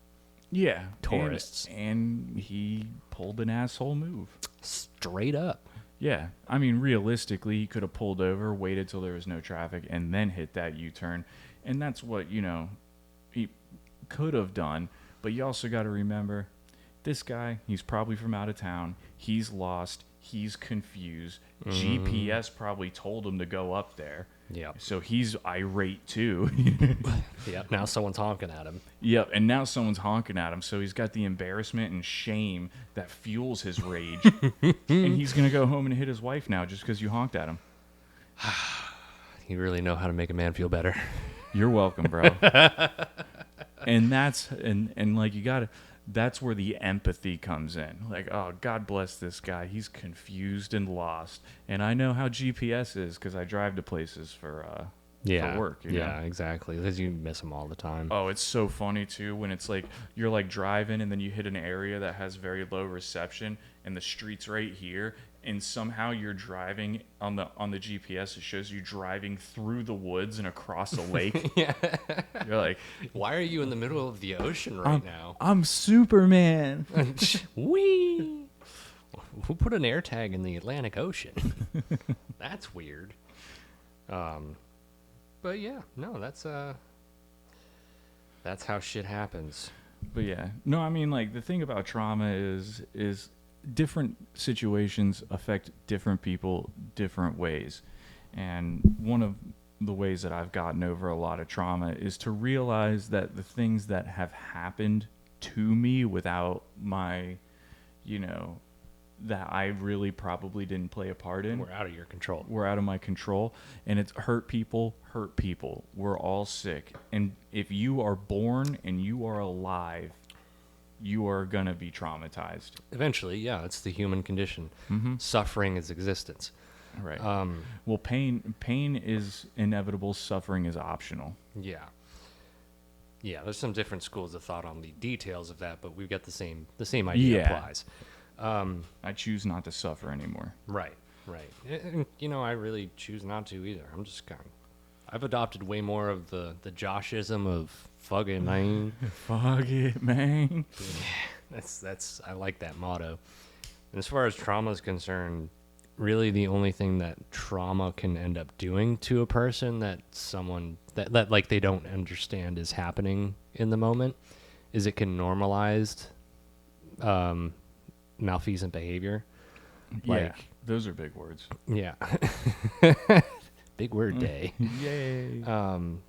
Yeah. Tourists. And he pulled an asshole move. Straight up. Yeah. I mean, realistically, he could have pulled over, waited till there was no traffic, and then hit that U-turn. And that's what, he could have done. But you also got to remember, this guy, he's probably from out of town. He's lost. He's confused. GPS probably told him to go up there. Yep. So he's irate too. Yep. Now someone's honking at him. Yep. And now someone's honking at him. So he's got the embarrassment and shame that fuels his rage. And he's going to go home and hit his wife now just because you honked at him. You really know how to make a man feel better. You're welcome, bro. And that's, and like, you got to, that's where the empathy comes in. Like, oh, God bless this guy. He's confused and lost. And I know how GPS is because I drive to places for work. You know? Exactly. Because you miss them all the time. Oh, it's so funny too when it's like you're like driving and then you hit an area that has very low reception and the street's right here and somehow you're driving on the GPS, it shows you driving through the woods and across a lake. Yeah. You're like, Why are you in the middle of the ocean right now? I'm Superman. Whee! Who put an air tag in the Atlantic Ocean? That's weird. But yeah, no, that's how shit happens. But yeah, no, I mean, like, the thing about trauma is different situations affect different people different ways. And one of the ways that I've gotten over a lot of trauma is to realize that the things that have happened to me without my, that I really probably didn't play a part in. We're out of your control. We're out of my control. And it's hurt people. We're all sick. And if you are born and you are alive, you are going to be traumatized. Eventually, yeah, it's the human condition. Mm-hmm. Suffering is existence. Right. Well, pain is inevitable. Suffering is optional. Yeah. Yeah, there's some different schools of thought on the details of that, but we've got the same idea Yeah. applies. I choose not to suffer anymore. Right. And, I really choose not to either. I'm just I've adopted way more of the Joshism of fucking man. Fuck it, man. That's I like that motto. And as far as trauma is concerned, really the only thing that trauma can end up doing to a person that someone that like they don't understand is happening in the moment is it can normalize malfeasant behavior. Yeah, those are big words. Yeah. Big word day. Yay.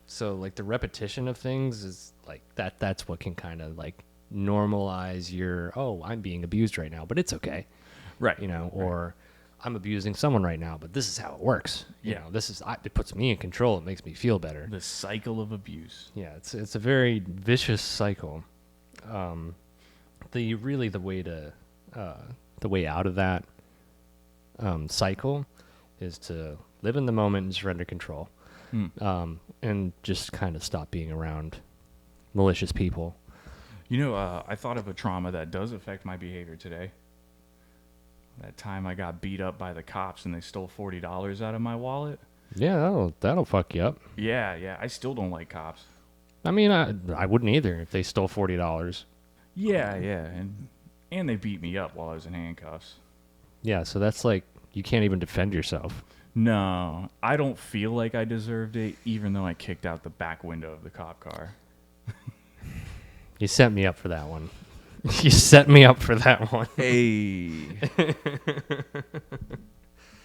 So like the repetition of things is like that's what can kind of like normalize I'm being abused right now, but it's okay. Right. Or I'm abusing someone right now, but this is how it works. Yeah. It puts me in control. It makes me feel better. The cycle of abuse. Yeah, it's a very vicious cycle. The way out of that cycle is to live in the moment and surrender control, and just kind of stop being around malicious people. I thought of a trauma that does affect my behavior today. That time I got beat up by the cops and they stole $40 out of my wallet. Yeah, that'll fuck you up. Yeah. I still don't like cops. I mean, I wouldn't either if they stole $40. Yeah. And they beat me up while I was in handcuffs. Yeah, so that's like you can't even defend yourself. No, I don't feel like I deserved it, even though I kicked out the back window of the cop car. You set me up for that one. You set me up for that one. Hey.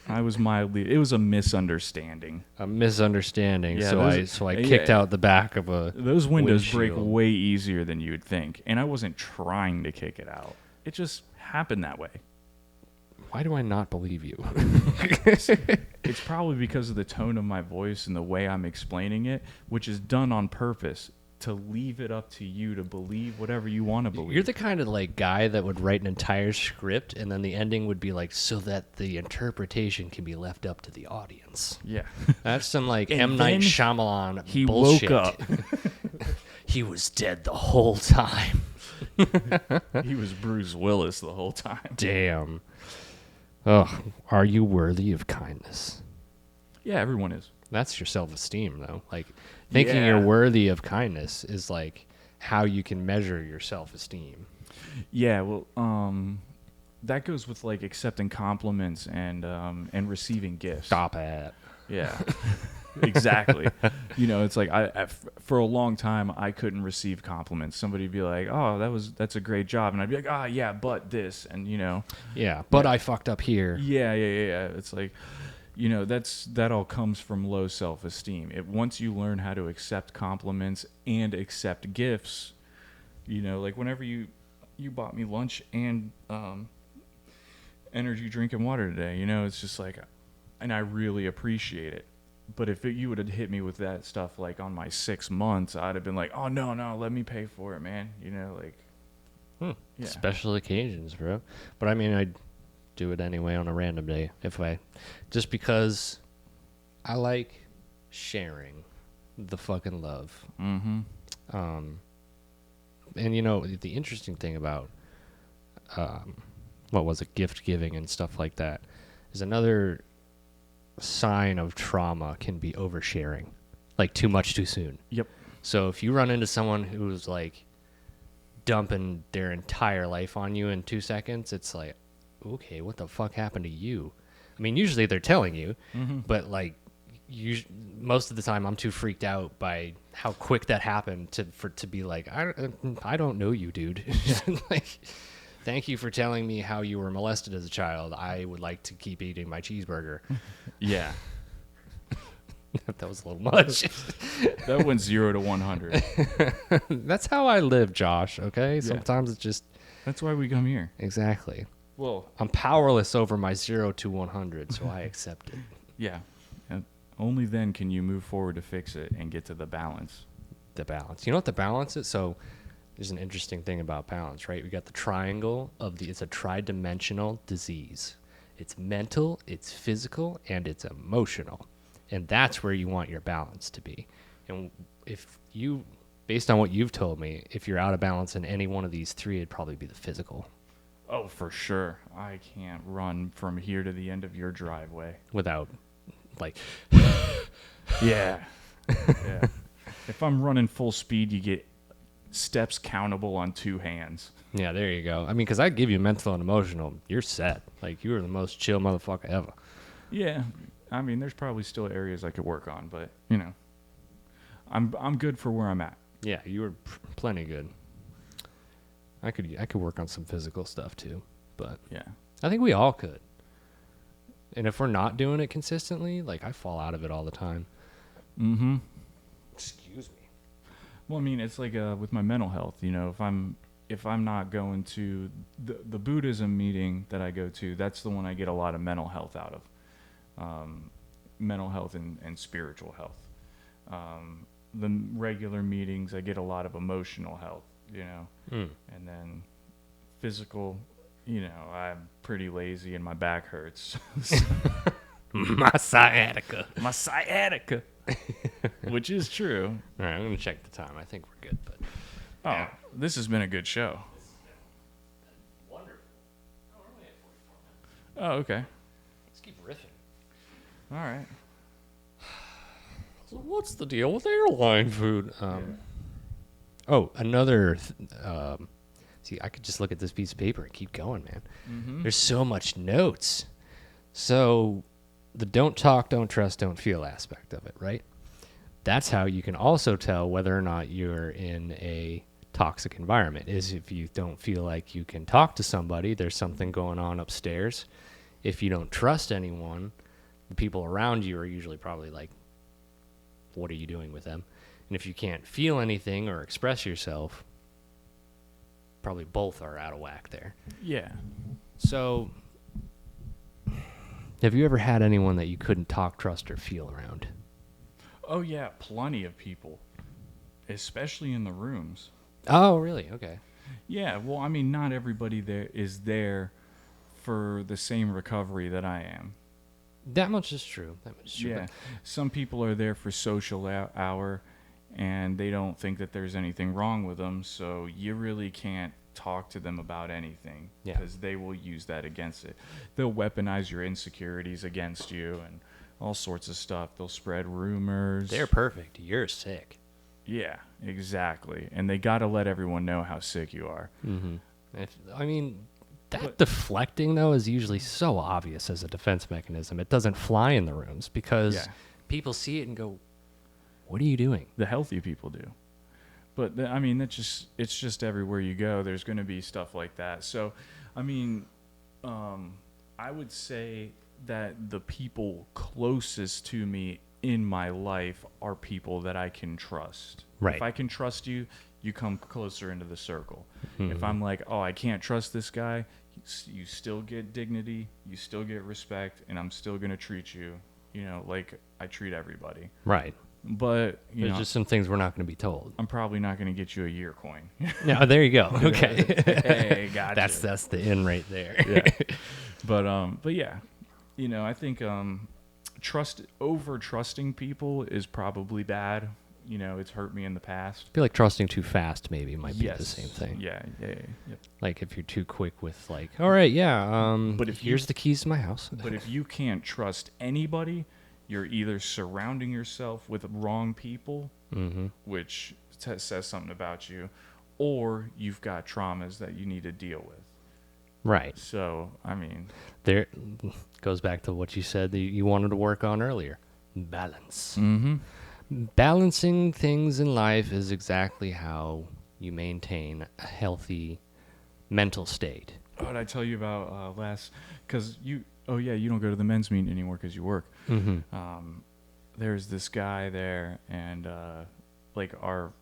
It was a misunderstanding. A misunderstanding. Yeah, So I kicked out the back of a Those windows break windshield. way easier than you would think, and I wasn't trying to kick it out. It just happened that way. Why do I not believe you? It's probably because of the tone of my voice and the way I'm explaining it, which is done on purpose to leave it up to you to believe whatever you want to believe. You're the kind of like guy that would write an entire script and then the ending would be like, so that the interpretation can be left up to the audience. Yeah. That's some like And M. Night then Shyamalan he bullshit. woke up. He was dead the whole time. He was Bruce Willis the whole time. Damn. Oh, are you worthy of kindness? Yeah, everyone is. That's your self-esteem, though. Like, thinking Yeah. you're worthy of kindness is like how you can measure your self-esteem. Yeah, well, that goes with like accepting compliments and receiving gifts. Stop it. Yeah, exactly. It's like for a long time I couldn't receive compliments. Somebody'd be like, "Oh, that's a great job," and I'd be like, "Ah, yeah, but this," and Yeah, but I fucked up here. yeah. It's like, that all comes from low self-esteem. Once you learn how to accept compliments and accept gifts, like whenever you bought me lunch and energy drink and water today, it's just like, and I really appreciate it. But if you would have hit me with that stuff like on my 6 months, I'd have been like, "Oh no, let me pay for it, man." Yeah. Special occasions, bro. But I mean, I'd do it anyway on a random day just because I like sharing the fucking love. Mm-hmm. And the interesting thing about gift giving and stuff like that is another sign of trauma can be oversharing, like too much too soon. Yep. So if you run into someone who's like dumping their entire life on you in 2 seconds, it's like, okay, what the fuck happened to you? I mean, usually they're telling you, but like, most of the time I'm too freaked out by how quick that happened to be like, I don't know you, dude. Like, thank you for telling me how you were molested as a child. I would like to keep eating my cheeseburger. Yeah. That was a little much. That went 0 to 100. That's how I live, Josh, okay? Yeah. Sometimes it's just... That's why we come here. Exactly. Well, I'm powerless over my 0 to 100, so I accept it. yeah. And only then can you move forward to fix it and get to the balance. The balance. You know what the balance is? So there's an interesting thing about balance, right? We got the triangle it's a tri-dimensional disease. It's mental, it's physical, and it's emotional. And that's where you want your balance to be. And based on what you've told me, if you're out of balance in any one of these three, it'd probably be the physical. Oh, for sure. I can't run from here to the end of your driveway. Without, like... Yeah. Yeah. If I'm running full speed, you get steps countable on 2 hands. Yeah, there you go. I mean, because I give you mental and emotional, you're set. Like, you are the most chill motherfucker ever. Yeah. I mean, there's probably still areas I could work on, but, I'm good for where I'm at. Yeah, you were plenty good. I could work on some physical stuff too, but Yeah. I think we all could. And if we're not doing it consistently, like I fall out of it all the time. Mm-hmm. Excuse me. Well, I mean, it's like with my mental health, if I'm not going to the Buddhism meeting that I go to, that's the one I get a lot of mental health out of. Mental health and spiritual health. The regular meetings, I get a lot of emotional health, and then physical, I'm pretty lazy and my back hurts. My sciatica. My sciatica, which is true. All right, I'm going to check the time. I think we're good, but... Oh, this has been a good show. Wonderful. Oh, we're only at 44 minutes. Oh, okay. Let's keep riffing. All right. So what's the deal with airline food? Oh, another... see, I could just look at this piece of paper and keep going, man. Mm-hmm. There's so much notes. So the don't talk, don't trust, don't feel aspect of it, right? That's how you can also tell whether or not you're in a toxic environment, is if you don't feel like you can talk to somebody, there's something going on upstairs. If you don't trust anyone, the people around you are usually probably like, what are you doing with them? And if you can't feel anything or express yourself, probably both are out of whack there. Yeah. So Have you ever had anyone that you couldn't talk, trust, or feel around? Oh yeah, plenty of people, especially in the rooms. Oh, really? Okay. Yeah, well, I mean, not everybody there is there for the same recovery that I am. That much is true. That much is true. Yeah, some people are there for social hour, and they don't think that there's anything wrong with them, so you really can't talk to them about anything Yeah. because they will use that against it. They'll weaponize your insecurities against you and all sorts of stuff. They'll spread rumors. They're perfect. You're sick. Yeah, exactly. And they got to let everyone know how sick you are. Mm-hmm. I mean, that But- deflecting, though, is usually so obvious as a defense mechanism. It doesn't fly in the rooms because Yeah. people see it and go, what are you doing? The healthy people do. But I mean, it's just everywhere you go. There's going to be stuff like that. So, I mean, I would say that the people closest to me in my life are people that I can trust. Right. If I can trust you, you come closer into the circle. Mhm. If I'm like, oh, I can't trust this guy, you still get dignity, you still get respect, and I'm still going to treat you, like I treat everybody. Right. But, There's just some things we're not going to be told. I'm probably not going to get you a year coin. No, there you go. Okay. Hey, gotcha. That's the in right there. Yeah. But yeah, I think over trusting people is probably bad. It's hurt me in the past. I feel like trusting too fast maybe might be Yes. the same thing. Yeah. Yep. Like if you're too quick with like, all right, yeah, But if you- here's the keys to my house. But if you can't trust anybody, you're either surrounding yourself with wrong people, Mm-hmm. which says something about you, or you've got traumas that you need to deal with. Right. So, I mean, There goes back to what you said that you wanted to work on earlier. Balance. mm-hmm. Balancing things in life is exactly how you maintain a healthy mental state. What did I tell you about last? Because you don't go to the men's meeting anymore because you work. Mm-hmm. There's this guy there, and like our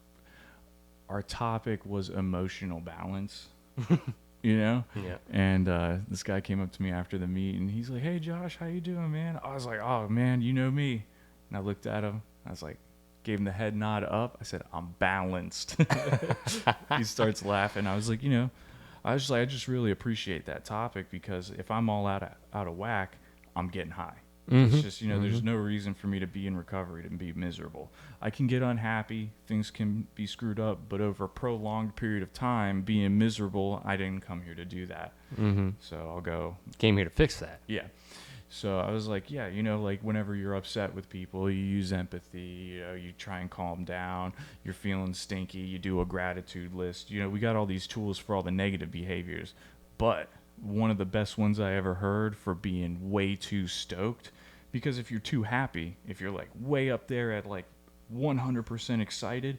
topic was emotional balance. Yeah. And this guy came up to me after the meet, and he's like, "Hey, Josh, how you doing, man?" I was like, "Oh, man, you know me." And I looked at him. I was like, gave him the head nod up. I said, "I'm balanced." He starts laughing. I was like, I just really appreciate that topic because if I'm all out of whack, I'm getting high. Mm-hmm. It's just, there's no reason for me to be in recovery to be miserable. I can get unhappy, things can be screwed up, but over a prolonged period of time, being miserable, I didn't come here to do that. Mm-hmm. So I'll go, Came here to fix that. yeah. So I was like, yeah, like whenever you're upset with people, you use empathy, you try and calm down, you're feeling stinky, you do a gratitude list. We got all these tools for all the negative behaviors, but one of the best ones I ever heard for being way too stoked, because if you're too happy, if you're like way up there at like 100% excited,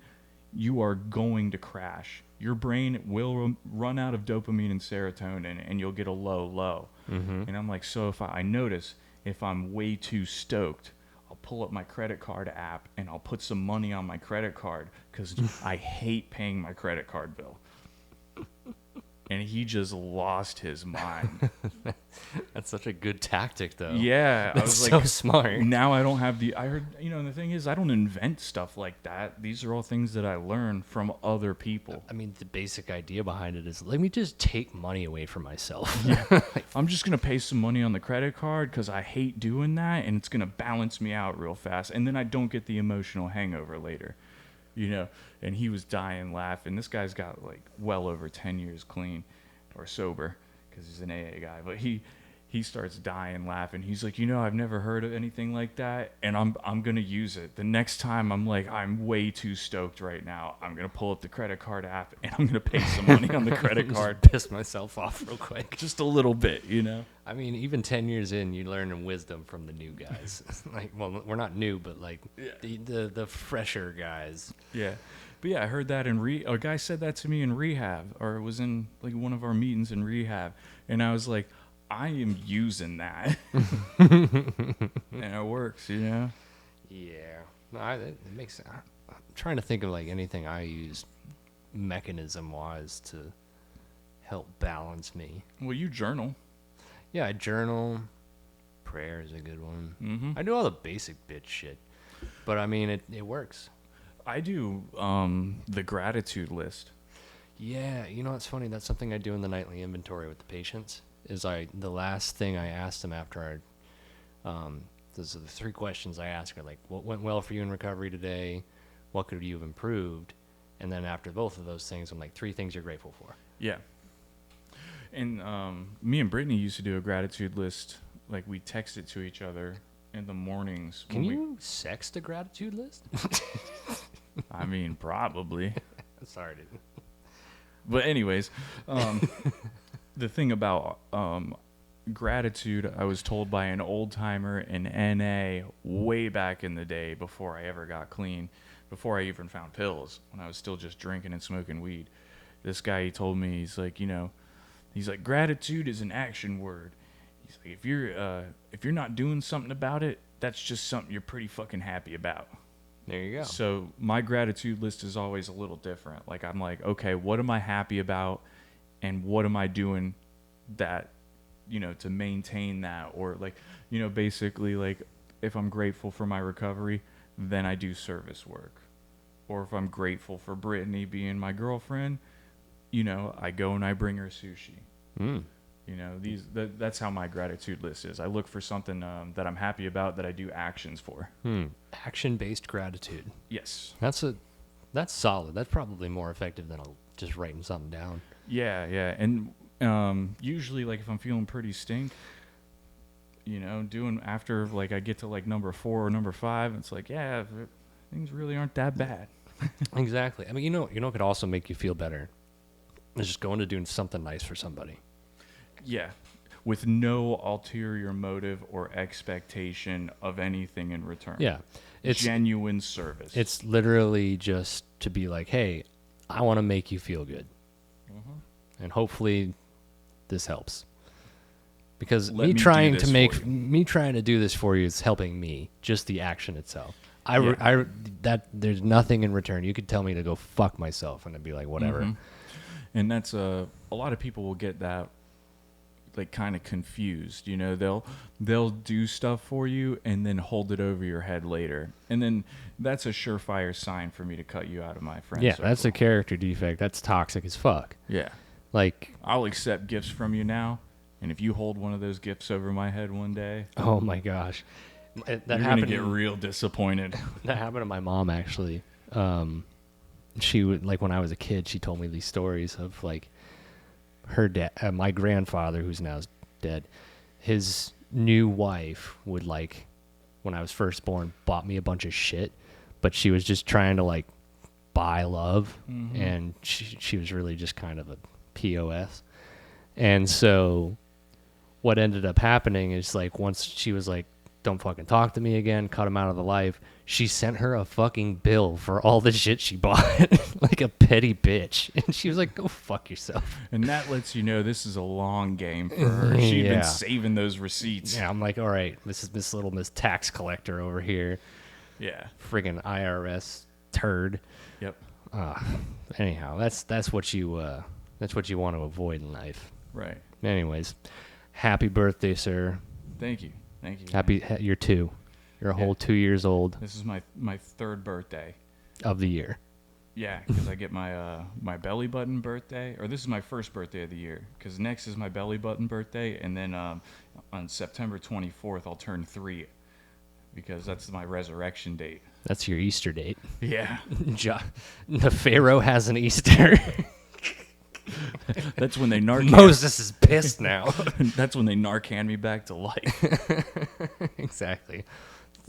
you are going to crash. Your brain will run out of dopamine and serotonin, and you'll get a low. Mm-hmm. And I'm like, so if I notice if I'm way too stoked, I'll pull up my credit card app and I'll put some money on my credit card because I hate paying my credit card bill. And he just lost his mind. That's such a good tactic, though. Yeah, I That's was so like, smart. now I don't have I heard, and the thing is, I don't invent stuff like that. These are all things that I learned from other people. I mean, the basic idea behind it is let me just take money away from myself. I'm just going to pay some money on the credit card because I hate doing that, and it's going to balance me out real fast. And then I don't get the emotional hangover later, And he was dying laughing. This guy's got like well over 10 years clean or sober because he's an AA guy. But he starts dying laughing. He's like, I've never heard of anything like that, and I'm going to use it. The next time I'm like, I'm way too stoked right now. I'm going to pull up the credit card app, and I'm going to pay some money on the credit card. Just piss myself off real quick. Just a little bit, I mean, even 10 years in, you learn wisdom from the new guys. Well, we're not new, but like the fresher guys. Yeah. But yeah, I heard that a guy said that to me in rehab, or it was in like one of our meetings in rehab, and I was like, I am using that, and it works, Yeah. No, it makes. I'm trying to think of like anything I use mechanism-wise to help balance me. Well, you journal. Yeah, I journal. prayer is a good one. Mm-hmm. I do all the basic bitch shit, but I mean, it works. I do the gratitude list. Yeah, you know what's funny? That's something I do in the nightly inventory with the patients. The last thing I asked them after those are the 3 questions I ask are like, what went well for you in recovery today? What could you have improved? And then after both of those things, I'm like, 3 things you're grateful for. Yeah. And me and Brittany used to do a gratitude list. Like, we text it to each other in the mornings. Can you sext a gratitude list? I mean, probably. Sorry, dude. But anyways, the thing about gratitude, I was told by an old timer in NA way back in the day before I ever got clean, before I even found pills, when I was still just drinking and smoking weed. This guy, he told me, he's like, gratitude is an action word. He's like, if you're not doing something about it, that's just something you're pretty fucking happy about. There you go. So my gratitude list is always a little different. Like, I'm like, okay, what am I happy about, and what am I doing that, to maintain that? Or like, basically, like, if I'm grateful for my recovery, then I do service work. Or if I'm grateful for Brittany being my girlfriend, I go and I bring her sushi. Mm. That's how my gratitude list is. I look for something that I'm happy about that I do actions for. Action-based gratitude. Yes. That's solid. That's probably more effective than just writing something down. Yeah. And usually, like, if I'm feeling pretty stink, doing after, like, I get to, like, number 4 or number 5, it's like, yeah, things really aren't that bad. Exactly. I mean, what could also make you feel better is just going to doing something nice for somebody. Yeah, with no ulterior motive or expectation of anything in return. Yeah. It's genuine service. It's literally just to be like, hey, I want to make you feel good. Mm-hmm. And hopefully this helps. Because me trying to do this for you is helping me, just the action itself. There's nothing in return. You could tell me to go fuck myself and I'd be like, whatever. Mm-hmm. And that's a lot of people will get that, like, kind of confused. They'll do stuff for you and then hold it over your head later, and then that's a surefire sign for me to cut you out of my friend circle. That's a character defect. That's toxic as fuck. Yeah, like, I'll accept gifts from you now, and if you hold one of those gifts over my head one day, oh my gosh, you're gonna get real disappointed. That happened to my mom, actually. She would, like, when I was a kid, she told me these stories of, like, her dad, my grandfather, who's now dead, his new wife would, like, when I was first born, bought me a bunch of shit, but she was just trying to, like, buy love, and she was really just kind of a POS. And so what ended up happening is, like, once she was like, don't fucking talk to me again, cut him out of the life, she sent her a fucking bill for all the shit she bought, like a petty bitch. And she was like, go fuck yourself. And that lets you know this is a long game for her. She'd been saving those receipts. Yeah, I'm like, all right, this is Miss Tax Collector over here. Yeah. Friggin' IRS turd. Yep. Anyhow, that's what you want to avoid in life. Right. Anyways, happy birthday, sir. Thank you. You're 2. You're a whole 2 years old. This is my 3rd birthday of the year. Yeah, because I get my my belly button birthday, or this is my first birthday of the year, because next is my belly button birthday, and then on September 24th I'll turn 3, because that's my resurrection date. That's your Easter date. Yeah. The Pharaoh has an Easter. That's when they Narcan. Moses is pissed now. That's when they Narcan me back to life. Exactly.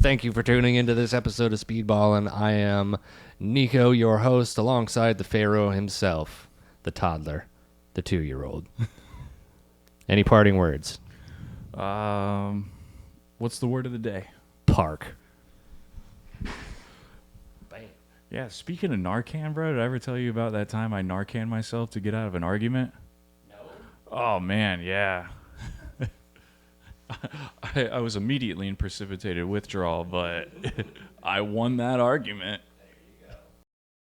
Thank you for tuning into this episode of Speedballin. I am Nico, your host, alongside the Pharaoh himself, the toddler, the 2-year-old. Any parting words? What's the word of the day? Park. Yeah, speaking of Narcan, bro, did I ever tell you about that time I Narcan myself to get out of an argument? No. Oh, man, yeah. I was immediately in precipitated withdrawal, but I won that argument.